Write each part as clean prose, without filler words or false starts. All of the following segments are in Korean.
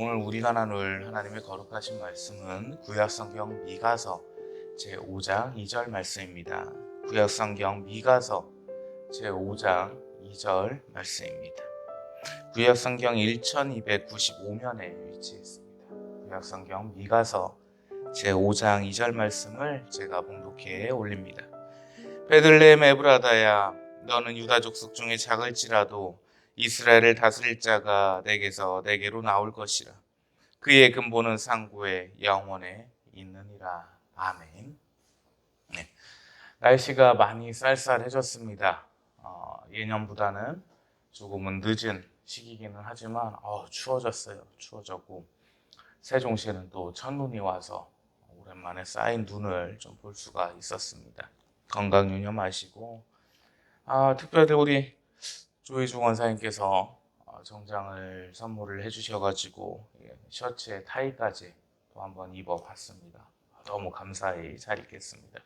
오늘 우리가 나눌 하나님의 거룩하신 말씀은 구약성경 미가서 제5장 2절 말씀입니다. 구약성경 미가서 제5장 2절 말씀입니다. 구약성경 1295면에 위치했습니다. 구약성경 미가서 제5장 2절 말씀을 제가 봉독해 올립니다. 베들레헴 에브라다야, 너는 유다 족속 중에 작을지라도 이스라엘을 다스릴 자가 내게서 내게로 나올 것이라. 그의 근본은 상고의 영원에 있느니라. 아멘. 네. 날씨가 많이 쌀쌀해졌습니다. 예년보다는 조금은 늦은 시기기는 하지만 추워졌어요. 추워졌고 세종시에는 또 첫눈이 와서 오랜만에 쌓인 눈을 좀 볼 수가 있었습니다. 건강 유념하시고 특별히 우리 조희중 원사님께서 정장을 선물을 해주셔가지고 셔츠에 타이까지 또 한번 입어봤습니다. 너무 감사히 잘 입겠습니다.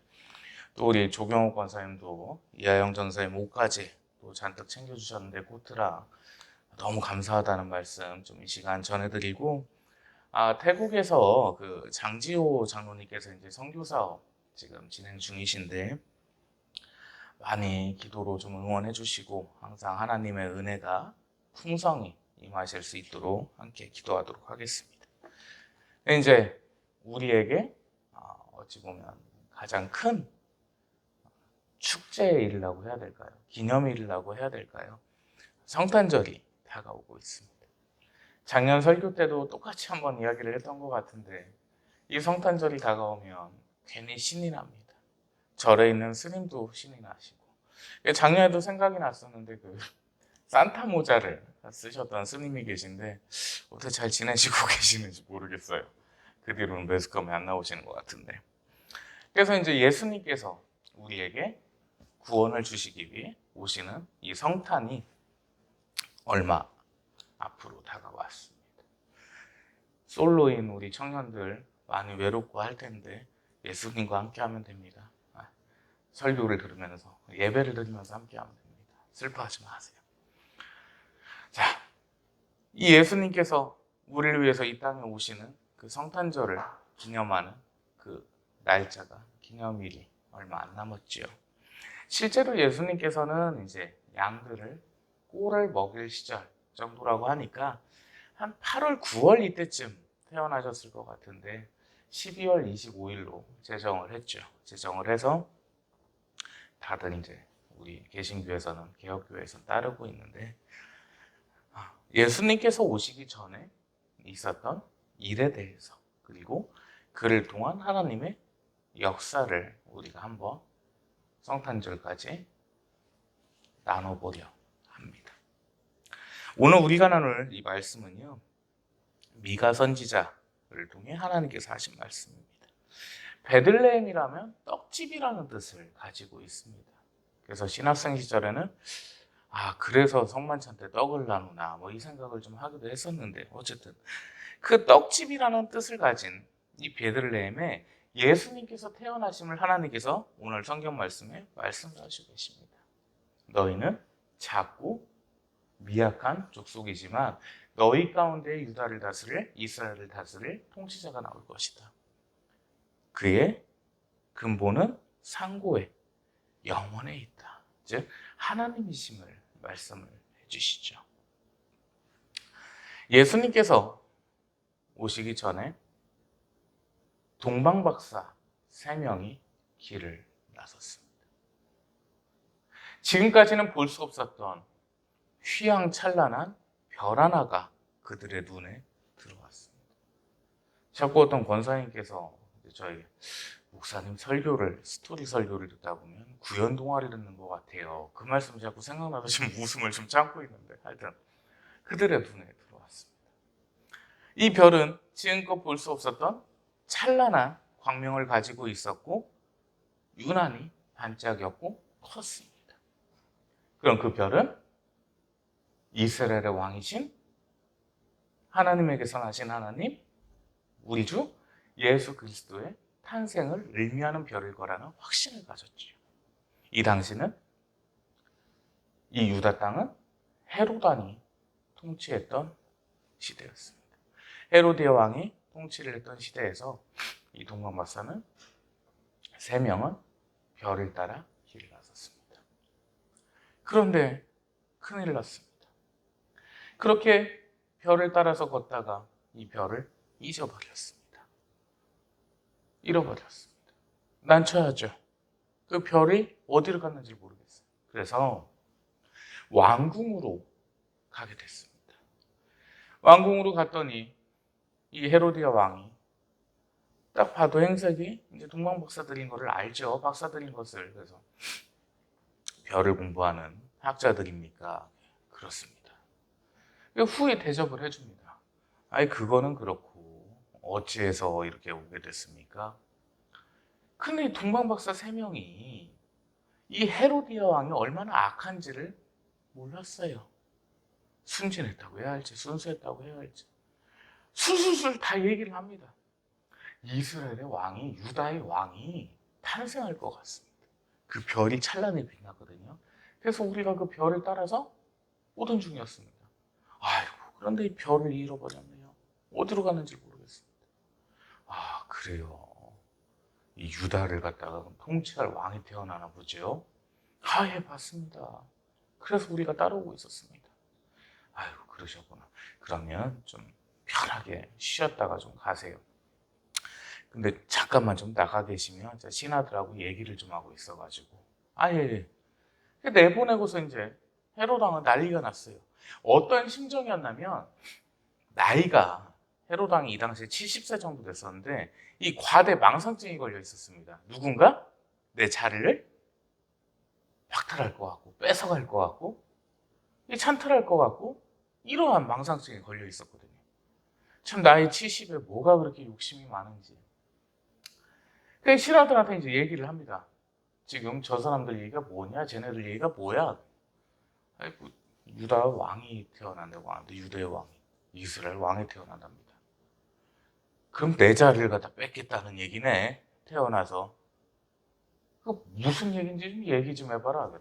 또 우리 조경옥 권사님도 이하영 전사님 옷까지 또 잔뜩 챙겨주셨는데 코트라 너무 감사하다는 말씀 좀 이 시간 전해드리고, 태국에서 그 장지호 장로님께서 이제 선교 사업 지금 진행 중이신데 많이 기도로 좀 응원해 주시고 항상 하나님의 은혜가 풍성히 임하실 수 있도록 함께 기도하도록 하겠습니다. 이제 우리에게 어찌 보면 가장 큰 축제일이라고 해야 될까요? 기념일이라고 해야 될까요? 성탄절이 다가오고 있습니다. 작년 설교 때도 똑같이 한번 이야기를 했던 것 같은데 이 성탄절이 다가오면 괜히 신이 납니다. 절에 있는 스님도 신이 나시고, 작년에도 생각이 났었는데 그 산타 모자를 쓰셨던 스님이 계신데 어떻게 잘 지내시고 계시는지 모르겠어요. 그 뒤로는 매스컴에 안 나오시는 것 같은데. 그래서 이제 예수님께서 우리에게 구원을 주시기 위해 오시는 이 성탄이 얼마 앞으로 다가왔습니다. 솔로인 우리 청년들 많이 외롭고 할 텐데 예수님과 함께 하면 됩니다. 설교를 들으면서 예배를 드리면서 함께 하면 됩니다. 슬퍼하지 마세요. 자, 이 예수님께서 우리를 위해서 이 땅에 오시는 그 성탄절을 기념하는 그 날짜가 기념일이 얼마 안 남았지요. 실제로 예수님께서는 이제 양들을 꼴을 먹일 시절 정도라고 하니까 한 8월, 9월 이때쯤 태어나셨을 것 같은데 12월 25일로 제정을 했죠. 제정을 해서 다들 이제 우리 개신교에서는 개혁교회에서는 따르고 있는데, 예수님께서 오시기 전에 있었던 일에 대해서 그리고 그를 통한 하나님의 역사를 우리가 한번 성탄절까지 나눠보려 합니다. 오늘 우리가 나눌 이 말씀은요, 미가 선지자를 통해 하나님께서 하신 말씀입니다. 베들레헴이라면 떡집이라는 뜻을 가지고 있습니다. 그래서 신학생 시절에는 그래서 성만찬 때 떡을 나누나 이 생각을 좀 하기도 했었는데, 어쨌든 그 떡집이라는 뜻을 가진 이 베들레헴에 예수님께서 태어나심을 하나님께서 오늘 성경 말씀에 말씀하시고 계십니다. 너희는 작고 미약한 족속이지만 너희 가운데 유다를 다스릴, 이스라엘을 다스릴 통치자가 나올 것이다. 그의 근본은 상고에 영원에 있다. 즉 하나님이심을 말씀을 해주시죠. 예수님께서 오시기 전에 동방박사 3명이 길을 나섰습니다. 지금까지는 볼 수 없었던 휘황찬란한 별 하나가 그들의 눈에 들어왔습니다. 자꾸 어떤 권사님께서 저희 목사님 스토리 설교를 듣다 보면 구연 동화를 듣는 것 같아요. 그 말씀이 자꾸 생각나서 지금 웃음을 좀 참고 있는데, 하여튼 그들의 눈에 들어왔습니다. 이 별은 지금껏 볼 수 없었던 찬란한 광명을 가지고 있었고 유난히 반짝였고 컸습니다. 그럼 그 별은 이스라엘의 왕이신 하나님에게서 나신 하나님, 우리 주 예수 그리스도의 탄생을 의미하는 별일 거라는 확신을 가졌죠. 이 당시는 이 유다 땅은 헤롯 왕이 통치했던 시대였습니다. 헤로디아 왕이 통치를 했던 시대에서 이 동방박사는 3명은 별을 따라 길을 나섰습니다. 그런데 큰일 났습니다. 그렇게 별을 따라서 걷다가 이 별을 잊어버렸습니다. 잃어버렸습니다. 난처하죠. 그 별이 어디로 갔는지 모르겠어요. 그래서 왕궁으로 가게 됐습니다. 왕궁으로 갔더니 이 헤로디아 왕이 딱 봐도 행색이 이제 동방박사들인 것을 알죠. 박사들인 것을. 그래서 별을 공부하는 학자들입니까? 그렇습니다. 후에 대접을 해줍니다. 아니 그거는 그렇고 어찌해서 이렇게 오게 됐습니까? 근데 이 동방박사 3명이 이 헤로디아 왕이 얼마나 악한지를 몰랐어요. 순진했다고 해야 할지 순수했다고 해야 할지 술술술 다 얘기를 합니다. 이스라엘의 왕이, 유다의 왕이 탄생할 것 같습니다. 그 별이 찬란히 빛나거든요. 그래서 우리가 그 별을 따라서 오던 중이었습니다. 아이고, 그런데 이 별을 잃어버렸네요. 어디로 갔는지 모르겠습니다. 아, 그래요. 이 유다를 갖다가 통치할 왕이 태어나나 보죠. 아, 예, 맞습니다. 그래서 우리가 따라오고 있었습니다. 아유, 그러셨구나. 그러면 좀 편하게 쉬었다가 좀 가세요. 근데 잠깐만 좀 나가 계시면 신하들하고 얘기를 좀 하고 있어가지고 예. 내보내고서 이제 헤롯 왕은 난리가 났어요. 어떤 심정이었냐면 나이가 헤롯 왕이 이 당시에 70세 정도 됐었는데 이 과대 망상증이 걸려 있었습니다. 누군가 내 자리를 박탈할 것 같고 뺏어갈 것 같고 찬탈할 것 같고 이러한 망상증이 걸려 있었거든요. 참 나이 70에 뭐가 그렇게 욕심이 많은지. 그 신하들한테 이제 얘기를 합니다. 지금 저 사람들 얘기가 뭐냐? 쟤네들 얘기가 뭐야? 아이고, 유다 왕이 태어난다고 하는데 유다의 왕이 이스라엘 왕이 태어난답니다. 그럼 내 자리를 갖다 뺏겠다는 얘기네. 태어나서. 그 무슨 얘기인지 좀 얘기 좀 해봐라.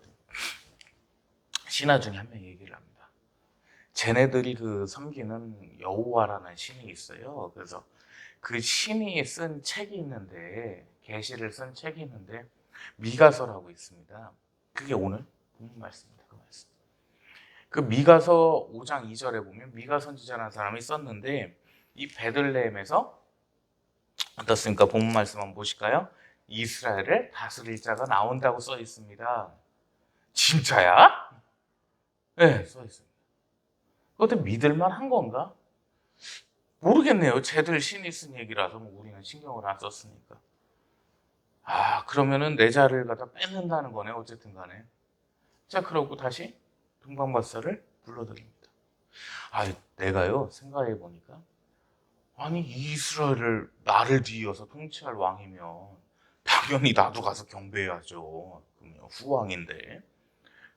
신하 중에 한 명이 얘기를 합니다. 쟤네들이 그 섬기는 여호와라는 신이 있어요. 그래서 그 신이 쓴 책이 있는데 계시를 쓴 책이 있는데 미가서라고 있습니다. 그게 오늘 본문 말씀입니다. 그 말씀. 그 미가서 5장 2절에 보면 미가 선지자라는 사람이 썼는데 이 베들레헴에서 어떻습니까? 본문 말씀 한번 보실까요? 이스라엘을 다스릴 자가 나온다고 써 있습니다. 진짜야? 네, 써 있습니다. 그것도 믿을만 한 건가? 모르겠네요. 쟤들 신이 쓴 얘기라서 뭐 우리는 신경을 안 썼으니까. 그러면은 내 자리를 갖다 뺏는다는 거네. 어쨌든 간에. 자, 그러고 다시 동방박사를 불러드립니다. 내가요, 생각해 보니까. 아니, 이스라엘을 나를 뒤이어서 통치할 왕이면 당연히 나도 가서 경배해야죠. 그러면 후왕인데.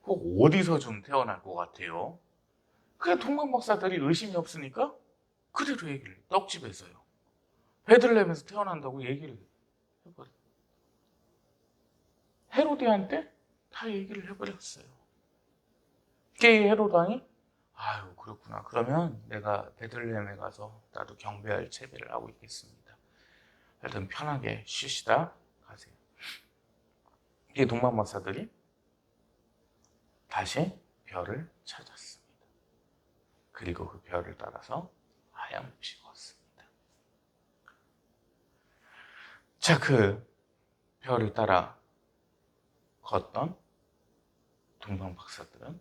그거 어디서 좀 태어날 것 같아요? 그래, 동방박사들이 의심이 없으니까 그대로 얘기를, 떡집에서요. 베들레헴에서 태어난다고 얘기를 해버려. 헤로디한테 다 얘기를 해버렸어요. 그게 헤롯 왕이 그렇구나. 그러면 내가 베들레헴에 가서 나도 경배할 채비를 하고 있겠습니다. 하여튼 편하게 쉬시다 가세요. 이 동방박사들이 다시 별을 찾았습니다. 그리고 그 별을 따라서 하얀빛이 걷습니다. 자, 그 별을 따라 걷던 동방박사들은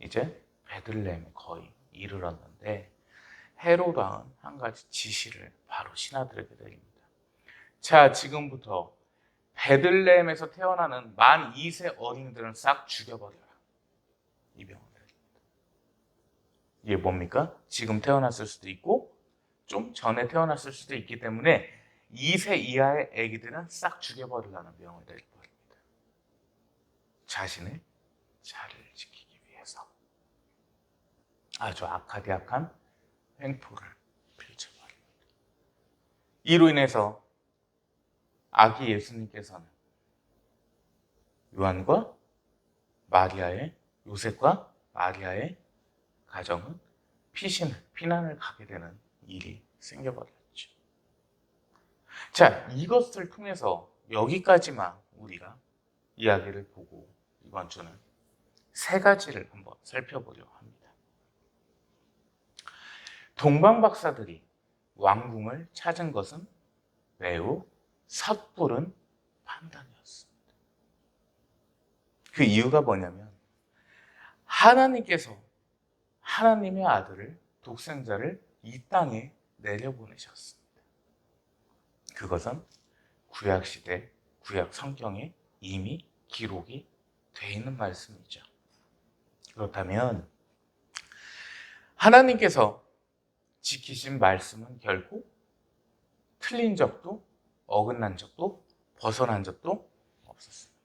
이제 베들레헴에 거의 이르렀는데 헤롯 왕은 한 가지 지시를 바로 신하들에게 내립니다. 자, 지금부터 베들레헴에서 태어나는 만 2세 어린이들은 싹 죽여버려라. 이 명을 내립니다. 이게 뭡니까? 지금 태어났을 수도 있고 좀 전에 태어났을 수도 있기 때문에 2세 이하의 아기들은 싹 죽여버리라는 명을 내려버립니다. 자신의 자리를 지키기 위해서 아주 악하디악한 횡포를 펼쳐버립니다. 이로 인해서 아기 예수님께서는 요한과 요셉과 마리아의 가정은 피난을 가게 되는 일이 생겨버렸죠. 자, 이것을 통해서 여기까지만 우리가 이야기를 보고 이번 주는 세 가지를 한번 살펴보려 합니다. 동방 박사들이 왕궁을 찾은 것은 매우 섣부른 판단이었습니다. 그 이유가 뭐냐면 하나님께서 하나님의 아들을 독생자를 이 땅에 내려보내셨습니다. 그것은 구약시대, 구약 성경에 이미 기록이 되어 있는 말씀이죠. 그렇다면 하나님께서 지키신 말씀은 결코 틀린 적도 어긋난 적도 벗어난 적도 없었습니다.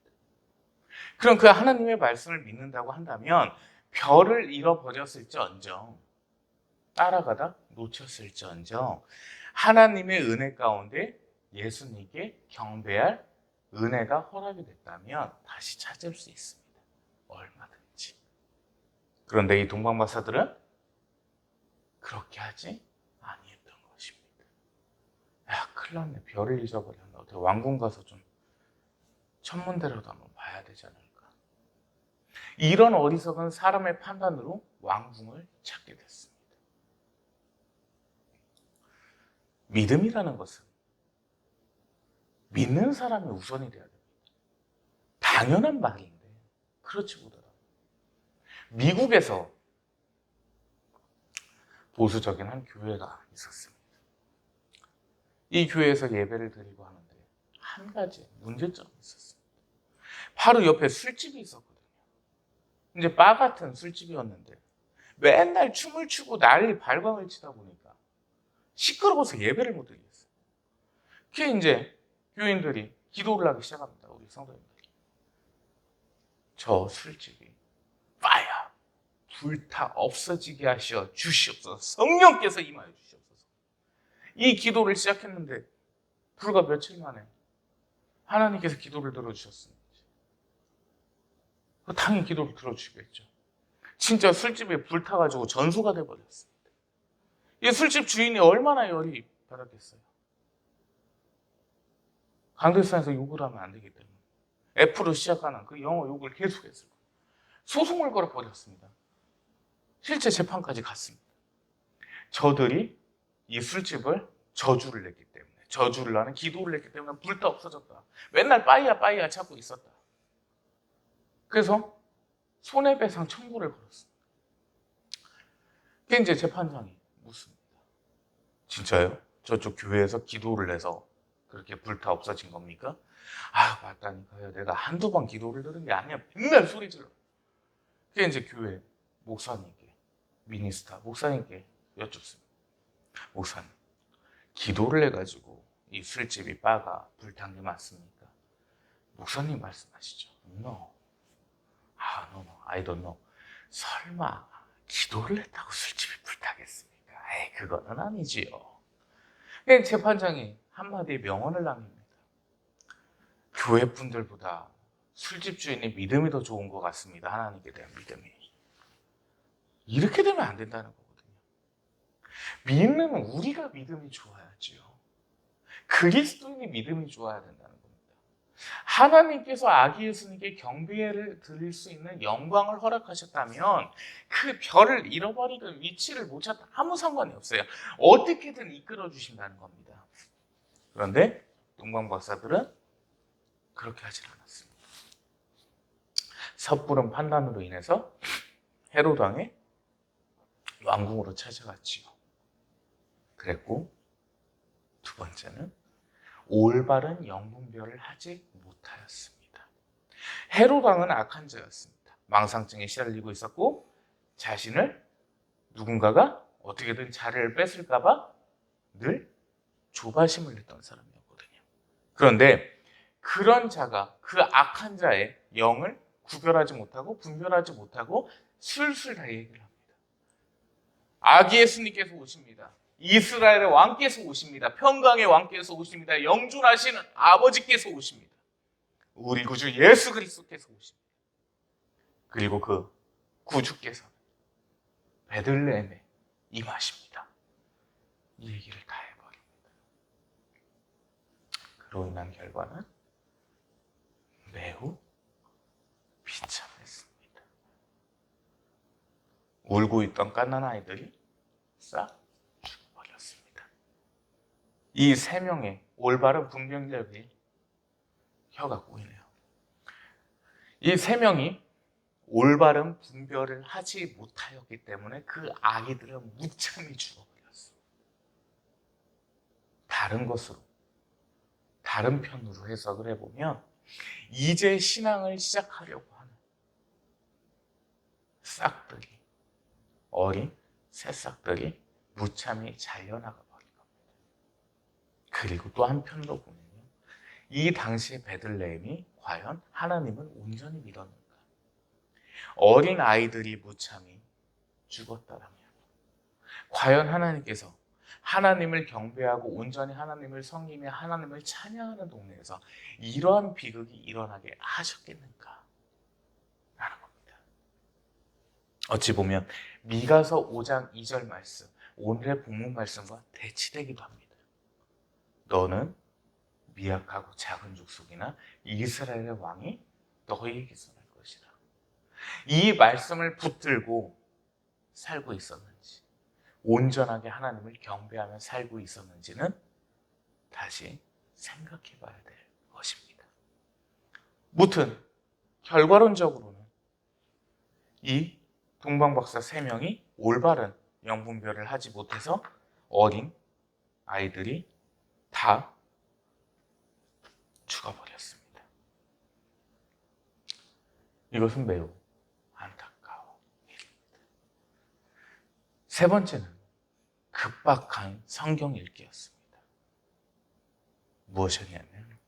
그럼 그 하나님의 말씀을 믿는다고 한다면 별을 잃어버렸을지언정 따라가다 놓쳤을지언정 하나님의 은혜 가운데 예수님께 경배할 은혜가 허락이 됐다면 다시 찾을 수 있습니다. 얼마든지. 그런데 이 동방박사들은 그렇게 하지 아니했던 것입니다. 야, 큰일 났네. 별을 잊어버렸네. 어떻게 왕궁 가서 좀 천문대라도 한번 봐야 되지 않을까. 이런 어리석은 사람의 판단으로 왕궁을 찾게 됐습니다. 믿음이라는 것은 믿는 사람이 우선이 돼야 됩니다. 당연한 말인데 그렇지 못하다. 미국에서 보수적인 한 교회가 있었습니다. 이 교회에서 예배를 드리고 하는데 한 가지 문제점이 있었습니다. 바로 옆에 술집이 있었거든요. 이제 바 같은 술집이었는데 맨날 춤을 추고 난리 발광을 치다 보니까 시끄러워서 예배를 못 드리겠어요. 그게 이제 교인들이 기도를 하기 시작합니다. 우리 성도님들이. 저 술집이 파이어 불타 없어지게 하시어 주시옵소서. 성령께서 임하여 주시옵소서. 이 기도를 시작했는데 불과 며칠 만에 하나님께서 기도를 들어주셨습니다. 당연히 기도를 들어주시겠죠. 진짜 술집에 불타가지고 전소가 돼버렸습니다. 이 술집 주인이 얼마나 열이 받았겠어요. 강대상에서 욕을 하면 안 되기 때문에 F로 시작하는 그 영어 욕을 계속했어요. 소송을 걸어버렸습니다. 실제 재판까지 갔습니다. 저들이 이 술집을 저주를 냈기 때문에, 저주를 하는 기도를 냈기 때문에 불타 없어졌다. 맨날 빠이야 찾고 있었다. 그래서 손해배상 청구를 걸었습니다. 그게 이제 재판장이 묻습니다. 진짜요? 저쪽 교회에서 기도를 해서 그렇게 불타 없어진 겁니까? 아, 맞다니까요. 내가 한두 번 기도를 들은 게 아니야. 맨날 소리 질러. 그게 이제 교회 목사님께, 미니스타 목사님께 여쭙습니다. 목사님, 기도를 해가지고 이 술집이 바가 불탄 게 맞습니까? 목사님 말씀하시죠. No. No, I don't know. 설마 기도를 했다고 술집이 불타겠습니까? 에이, 그거는 아니지요. 재판장이 한마디 명언을 남깁니다. 교회 분들보다 술집 주인의 믿음이 더 좋은 것 같습니다. 하나님께 대한 믿음이. 이렇게 되면 안 된다는 거거든요. 믿는 우리가 믿음이 좋아야지요. 그리스도인이 믿음이 좋아야 된다는 겁니다. 하나님께서 아기 예수님께 경배를 드릴 수 있는 영광을 허락하셨다면 그 별을 잃어버리든 위치를 못 찾든 아무 상관이 없어요. 어떻게든 이끌어 주신다는 겁니다. 그런데 동방 박사들은 그렇게 하질 않았습니다. 섣부른 판단으로 인해서 헤롯 왕의 왕궁으로 찾아갔지요. 그랬고 두 번째는 올바른 영분별을 하지 못하였습니다. 헤롯 왕은 악한 자였습니다. 망상증에 시달리고 있었고 자신을 누군가가 어떻게든 자리를 뺏을까 봐 늘 조바심을 냈던 사람이었거든요. 그런데 그런 자가 그 악한 자의 영을 구별하지 못하고 분별하지 못하고 술술 다 얘기를 합니다. 아기 예수님께서 오십니다. 이스라엘의 왕께서 오십니다. 평강의 왕께서 오십니다. 영존하시는 아버지께서 오십니다. 우리 구주 예수 그리스도께서 오십니다. 그리고 그 구주께서 베들레헴에 임하십니다. 이 얘기를 다 해버립니다. 그로 인한 결과는 매우 비참했습니다. 울고 있던 갓난아이들이 싹 죽어버렸습니다. 이 세 명의 올바른 분별력이 혀가 꼬이네요. 이 세 명이 올바른 분별을 하지 못하였기 때문에 그 아이들은 무참히 죽어버렸어요. 다른 것으로, 다른 편으로 해석을 해보면 이제 신앙을 시작하려고 하는 싹들이, 어린 새싹들이 무참히 잘려나가 버린 겁니다. 그리고 또 한편으로 보면요, 이 당시의 베들레헴이 과연 하나님을 온전히 믿었는가? 어린 아이들이 무참히 죽었다라면 과연 하나님께서 하나님을 경배하고 온전히 하나님을 섬기며 하나님을 찬양하는 동네에서 이러한 비극이 일어나게 하셨겠는가? 라는 겁니다. 어찌 보면 미가서 5장 2절 말씀, 오늘의 본문 말씀과 대치되기도 합니다. 너는 미약하고 작은 족속이나 이스라엘의 왕이 너희에게서 날 것이라. 이 말씀을 붙들고 살고 있었는지, 온전하게 하나님을 경배하며 살고 있었는지는 다시 생각해 봐야 될 것입니다. 무튼 결과론적으로는 이 동방박사 3명이 올바른 영분별을 하지 못해서 어린 아이들이 다 죽어버렸습니다. 이것은 매우 안타까운 일입니다. 세 번째는 급박한 성경 읽기였습니다. 무엇이냐면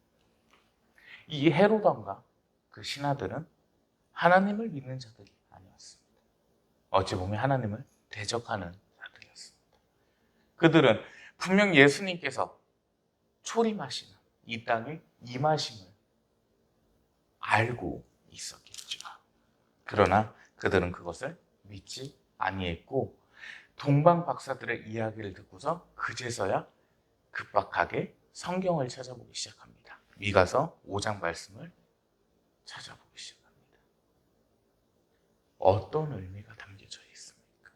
이 헤로단과 그 신하들은 하나님을 믿는 자들이 아니었습니다. 어찌 보면 하나님을 대적하는 자들이었습니다. 그들은 분명 예수님께서 초림하시는 이 땅에 임하심을 알고 있었겠죠. 그러나 그들은 그것을 믿지 아니했고 동방 박사들의 이야기를 듣고서 그제서야 급박하게 성경을 찾아보기 시작합니다. 미가서 5장 말씀을 찾아보기 시작합니다. 어떤 의미가 담겨져 있습니까?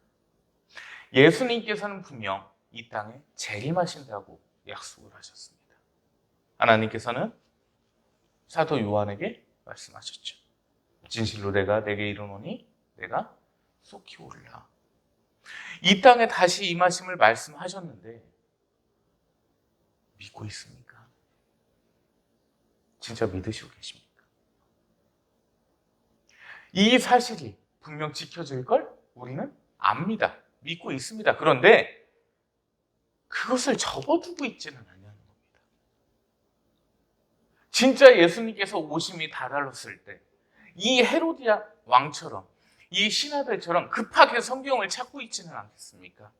예수님께서는 분명 이 땅에 재림하신다고 약속을 하셨습니다. 하나님께서는 사도 요한에게 말씀하셨죠. 진실로 내가 내게 이르노니 내가 속히 오리라. 이 땅에 다시 임하심을 말씀하셨는데 믿고 있습니까? 진짜 믿으시고 계십니까? 이 사실이 분명 지켜질 걸 우리는 압니다. 믿고 있습니다. 그런데 그것을 접어두고 있지는 않냐는 겁니다. 진짜 예수님께서 오심이 다다랐을 때 이 헤로디아 왕처럼 이 신하들처럼 급하게 성경을 찾고 있지는 않겠습니까?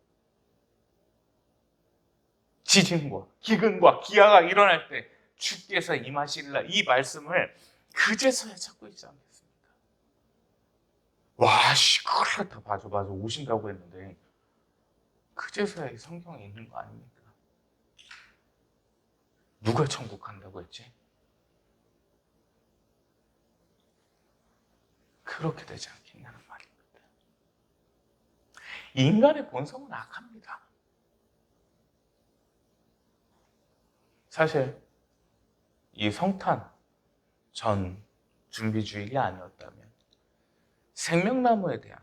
지진과 기근과 기아가 일어날 때 주께서 임하시리라 이 말씀을 그제서야 찾고 있지 않겠습니까? 와, 그렇다. 맞아. 오신다고 했는데 그제서야 이 성경에 있는 거 아닙니까? 누가 천국 간다고 했지? 그렇게 되지 않겠냐는 말입니다. 인간의 본성은 악합니다. 사실 이 성탄 전 준비주일이 아니었다면 생명나무에 대한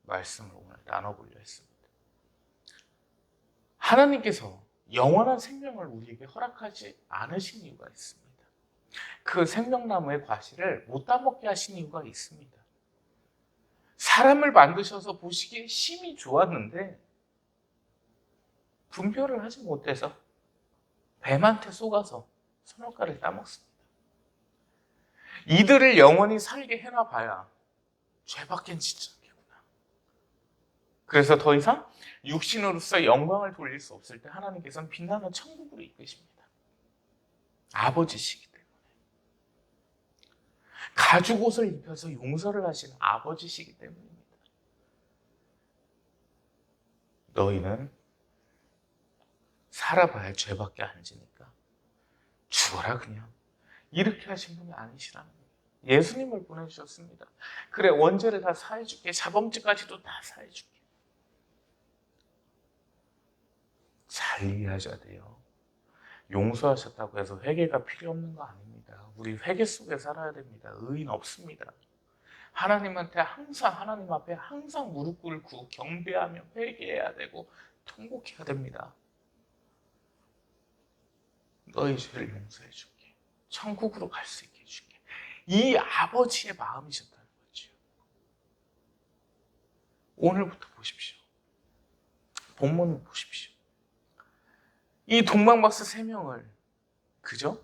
말씀을 오늘 나눠보려 했습니다. 하나님께서 영원한 생명을 우리에게 허락하지 않으신 이유가 있습니다. 그 생명나무의 과실을 못 따먹게 하신 이유가 있습니다. 사람을 만드셔서 보시기에 심히 좋았는데 분별을 하지 못해서 뱀한테 속아서 선악과를 따먹습니다. 이들을 영원히 살게 해놔봐야 죄밖엔 짓지 않겠구나. 그래서 더 이상 육신으로서 영광을 돌릴 수 없을 때 하나님께서는 빛나는 천국으로 이끄십니다. 아버지시기 때문에. 가죽 옷을 입혀서 용서를 하시는 아버지시기 때문입니다. 너희는 살아봐야 죄밖에 안 지니까 죽어라 그냥. 이렇게 하신 분이 아니시라는 거예요. 예수님을 보내주셨습니다. 그래, 원죄를 다 사해줄게. 자범죄까지도 다 사해줄게. 잘 이해하셔야 돼요. 용서하셨다고 해서 회개가 필요 없는 거 아닙니다. 우리 회개 속에 살아야 됩니다. 의인 없습니다. 하나님한테 항상, 하나님 앞에 항상 무릎 꿇고 경배하며 회개해야 되고 통곡해야 됩니다. 너의 죄를 용서해 줄게. 천국으로 갈 수 있게 해줄게. 이 아버지의 마음이셨다는 거죠. 오늘부터 보십시오. 본문을 보십시오. 이 동방박사 3명을 그저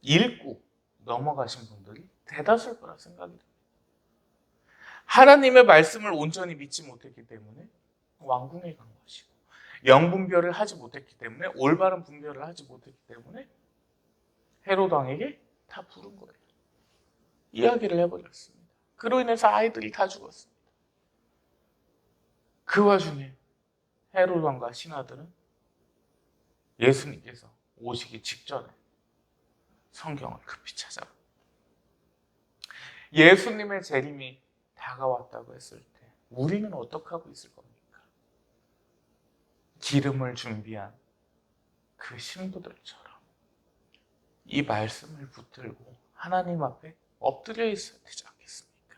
읽고 넘어가신 분들이 대다수일 거라 생각이 듭니다. 하나님의 말씀을 온전히 믿지 못했기 때문에 왕궁에 간 것이고, 영분별을 하지 못했기 때문에, 올바른 분별을 하지 못했기 때문에 헤로드 왕에게 다 부른 거예요. 이야기를 해버렸습니다. 그로 인해서 아이들이 다 죽었습니다. 그 와중에 헤로드 왕과 신하들은 예수님께서 오시기 직전에 성경을 급히 찾아 예수님의 재림이 다가왔다고 했을 때 우리는 어떻게 하고 있을 겁니까? 기름을 준비한 그 신부들처럼 이 말씀을 붙들고 하나님 앞에 엎드려 있어야 되지 않겠습니까?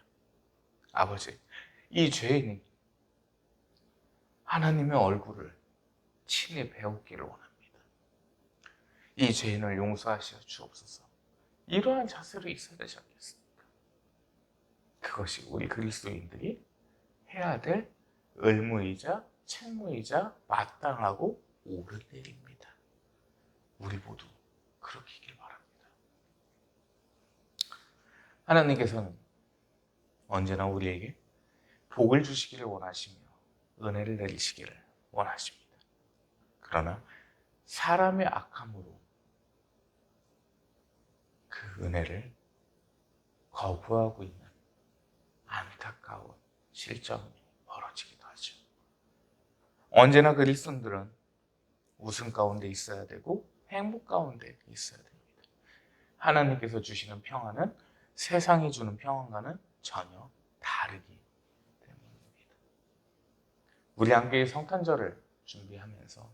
아버지, 이 죄인이 하나님의 얼굴을 친히 배우기를 원합니다. 이 죄인을 용서하시어 주옵소서. 이러한 자세로 있어야 되지 않겠습니까? 그것이 우리 그리스도인들이 해야 될 의무이자 책무이자 마땅하고 옳은 일입니다. 우리 모두 그렇게 하길 바랍니다. 하나님께서는 언제나 우리에게 복을 주시기를 원하시며 은혜를 내리시기를 원하십니다. 그러나 사람의 악함으로 그 은혜를 거부하고 있는 안타까운 실정이 벌어지기도 하죠. 언제나 그리스도인들은 웃음 가운데 있어야 되고 행복 가운데 있어야 됩니다. 하나님께서 주시는 평안은 세상이 주는 평안과는 전혀 다르기 때문입니다. 우리 한교회 성탄절을 준비하면서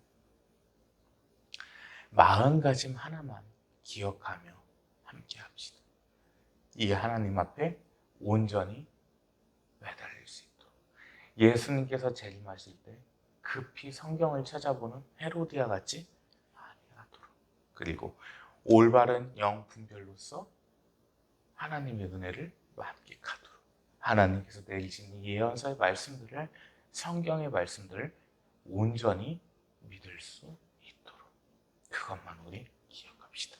마음가짐 하나만 기억하며 함께 합시다. 이 하나님 앞에 온전히 매달릴 수 있도록, 예수님께서 재림하실 때 급히 성경을 찾아보는 헤로디아 같이 아니하도록, 그리고 올바른 영 분별로서 하나님의 은혜를 만끽하도록, 하나님께서 내리신 이 예언서의 말씀들을, 성경의 말씀들을 온전히 믿을 수 있도록 그것만 우리 기억합시다.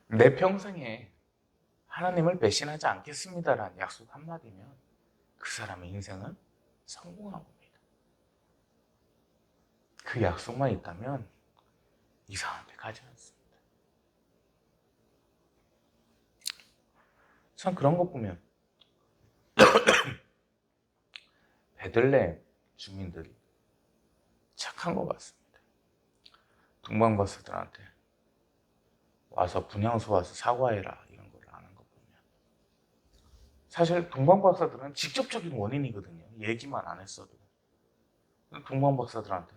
내 평생에 하나님을 배신하지 않겠습니다라는 약속 한마디면 그 사람의 인생은 성공한 겁니다. 그 약속만 있다면 이상한 데 가지 않습니다. 참 그런 거 보면 베들레헴 주민들이 착한 것 같습니다. 동방박사들한테 와서 분향소 와서 사과해라 이런 걸 안 한 거 보면, 사실 동방박사들은 직접적인 원인이거든요. 얘기만 안 했어도. 동방박사들한테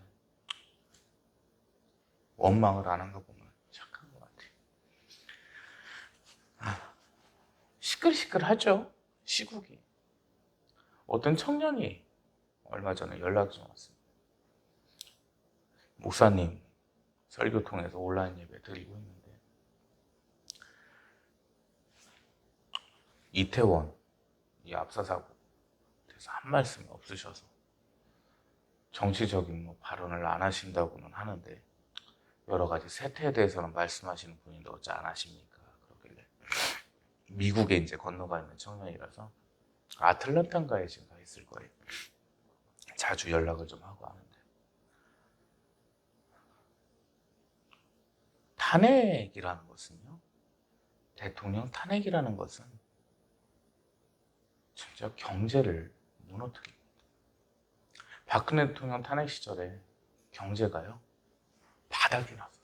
원망을 안 한 거 보면 착한 것 같아요. 시끌시끌하죠, 시국이. 어떤 청년이 얼마 전에 연락이 좀 왔습니다. 목사님, 설교 통해서 온라인 예배 드리고 있는데 이태원 이 압사 사고 대해서 한 말씀이 없으셔서 정치적인 발언을 안 하신다고는 하는데 여러 가지 세태에 대해서는 말씀하시는 분인데 어찌 안 하십니까? 그러길래, 미국에 이제 건너가 있는 청년이라서 아틀란타인가에 지금 가 있을 거예요. 자주 연락을 좀 하고 하는데, 탄핵이라는 것은요, 대통령 탄핵이라는 것은 진짜 경제를 무너뜨립니다. 박근혜 대통령 탄핵 시절에 경제가요 바닥이 났었어요.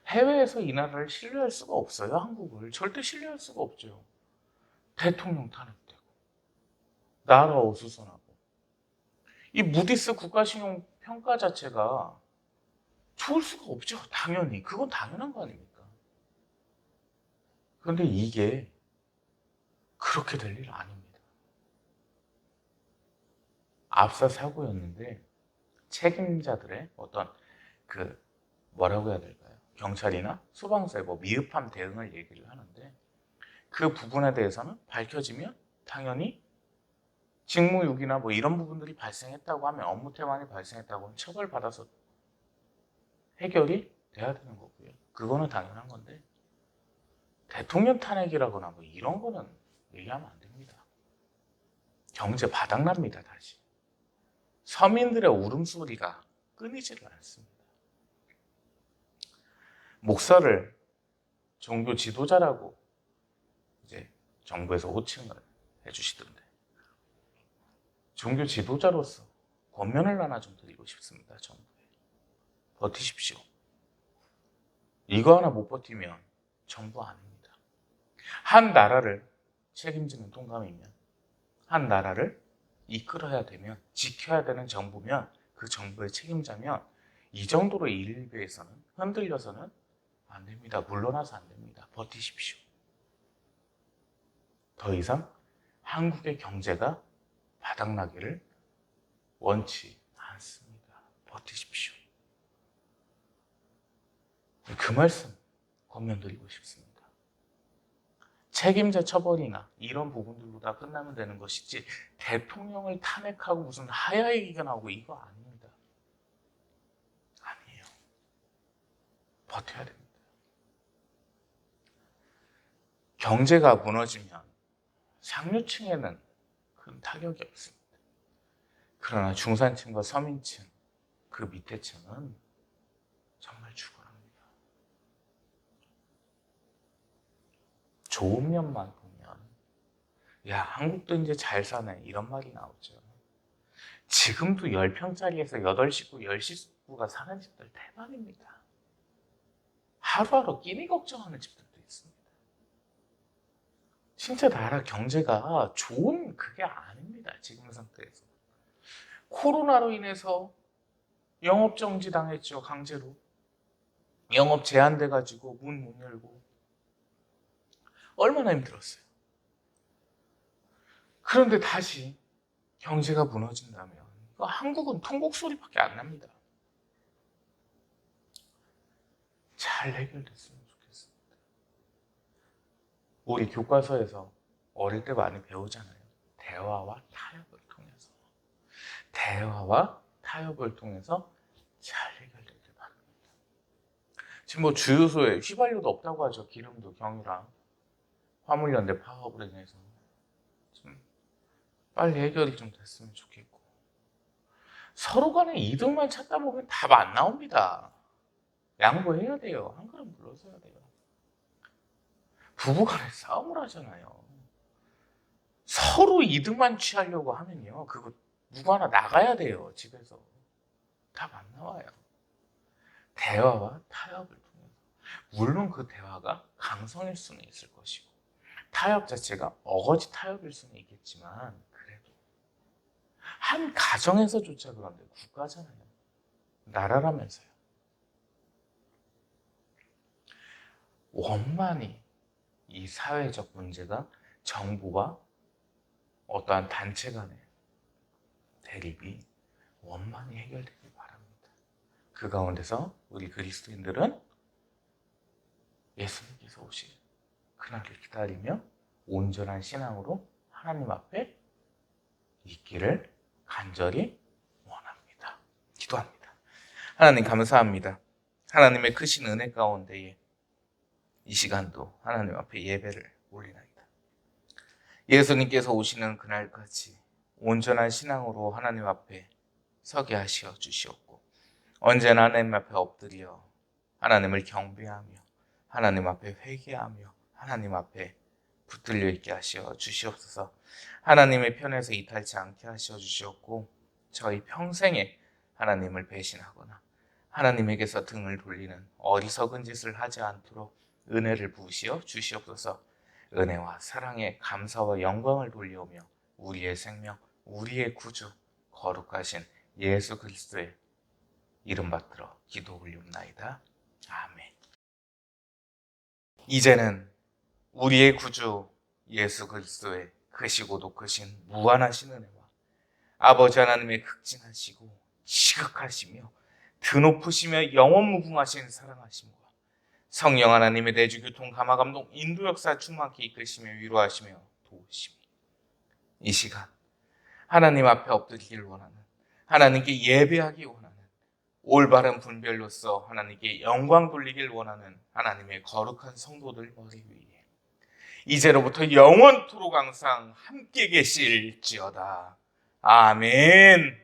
해외에서 이 나라를 신뢰할 수가 없어요. 한국을 절대 신뢰할 수가 없죠. 대통령 탄핵되고 나라 어수선하고 이 무디스 국가신용 평가 자체가 좋을 수가 없죠. 당연히 그건 당연한 거 아닙니까? 그런데 이게 그렇게 될 일 아닙니다. 압사 사고였는데 책임자들의 어떤 뭐라고 해야 될까요? 경찰이나 소방서의 미흡한 대응을 얘기를 하는데 그 부분에 대해서는 밝혀지면 당연히 직무유기나 이런 부분들이 발생했다고 하면 업무 태만이 발생했다고 하면 처벌받아서 해결이 돼야 되는 거고요. 그거는 당연한 건데 대통령 탄핵이라거나 이런 거는 얘기하면 안 됩니다. 경제 바닥납니다. 다시. 서민들의 울음소리가 끊이지를 않습니다. 목사를 종교 지도자라고 이제 정부에서 호칭을 해주시던데 종교 지도자로서 권면을 하나 좀 드리고 싶습니다. 정부에. 버티십시오. 이거 하나 못 버티면 정부 아닙니다. 한 나라를 책임지는 통감이면 한 나라를 이끌어야 되면 지켜야 되는 정부면 그 정부의 책임자면 이 정도로 일비에서는 흔들려서는 안 됩니다. 물러나서 안 됩니다. 버티십시오. 더 이상 한국의 경제가 바닥나기를 원치 않습니다. 버티십시오. 그 말씀 권면드리고 싶습니다. 책임자 처벌이나 이런 부분들로 다 끝나면 되는 것이지 대통령을 탄핵하고 무슨 하야 얘기가 나오고 이거 아닙니다. 아니에요. 버텨야 됩니다. 경제가 무너지면 상류층에는 큰 타격이 없습니다. 그러나 중산층과 서민층, 그 밑에 층은 정말 죽어납니다. 좋은 면만 보면 야, 한국도 이제 잘 사네 이런 말이 나오죠. 지금도 10평짜리에서 8식구, 10식구가 사는 집들 대박입니다. 하루하루 끼니 걱정하는 집들도 있습니다. 진짜 나라 경제가 좋은 그게 아닙니다. 지금 상태에서. 코로나로 인해서 영업 정지 당했죠. 강제로. 영업 제한돼가지고 문 못 열고. 얼마나 힘들었어요. 그런데 다시 경제가 무너진다면 한국은 통곡 소리밖에 안 납니다. 잘 해결됐으면 좋겠습니다. 우리 교과서에서 어릴 때 많이 배우잖아요. 대화와 타협을 통해서. 대화와 타협을 통해서 잘 해결되길 바랍니다. 지금 주유소에 휘발유도 없다고 하죠. 기름도 경유랑 화물연대 파업으로 인해서 좀 빨리 해결이 좀 됐으면 좋겠고 서로 간에 이득만 찾다 보면 답 안 나옵니다. 양보해야 돼요. 한 걸음 물러서야 돼요. 부부간에 싸움을 하잖아요. 서로 이득만 취하려고 하면요. 그거 누구 하나 나가야 돼요. 집에서. 답 안 나와요. 대화와 타협을 통해서. 물론 그 대화가 강성일 수는 있을 것이고 타협 자체가 어거지 타협일 수는 있겠지만 그래도 한 가정에서조차 그런데 국가잖아요. 나라라면서요. 원만히 이 사회적 문제가 정부와 어떠한 단체 간의 대립이 원만히 해결되길 바랍니다. 그 가운데서 우리 그리스도인들은 예수님께서 오실 그날을 기다리며 온전한 신앙으로 하나님 앞에 있기를 간절히 원합니다. 기도합니다. 하나님 감사합니다. 하나님의 크신 은혜 가운데에 이 시간도 하나님 앞에 예배를 올리나이다. 예수님께서 오시는 그날까지 온전한 신앙으로 하나님 앞에 서게 하시어 주시옵고 언제나 하나님 앞에 엎드려 하나님을 경배하며 하나님 앞에 회개하며 하나님 앞에 붙들려 있게 하시어 주시옵소서. 하나님의 편에서 이탈치 않게 하시어 주시옵고 저희 평생에 하나님을 배신하거나 하나님에게서 등을 돌리는 어리석은 짓을 하지 않도록 은혜를 부으시어 주시옵소서. 은혜와 사랑에 감사와 영광을 돌려오며 우리의 생명, 우리의 구주, 거룩하신 예수 그리스도의 이름 받들어 기도 올리옵나이다. 아멘. 이제는 우리의 구주 예수 그리스도의 크시고도 크신 무한하신 은혜와 아버지 하나님의 극진하시고 지극하시며 드높으시며 영원무궁하신 사랑하심과 성령 하나님의 내주교통 감화감동 인도 역사 충만케 이끄시며 위로하시며 도우시며 이 시간 하나님 앞에 엎드리기를 원하는, 하나님께 예배하기 원하는, 올바른 분별로서 하나님께 영광 돌리길 원하는 하나님의 거룩한 성도들 머리 위에 이제로부터 영원토록 항상 함께 계실지어다. 아멘.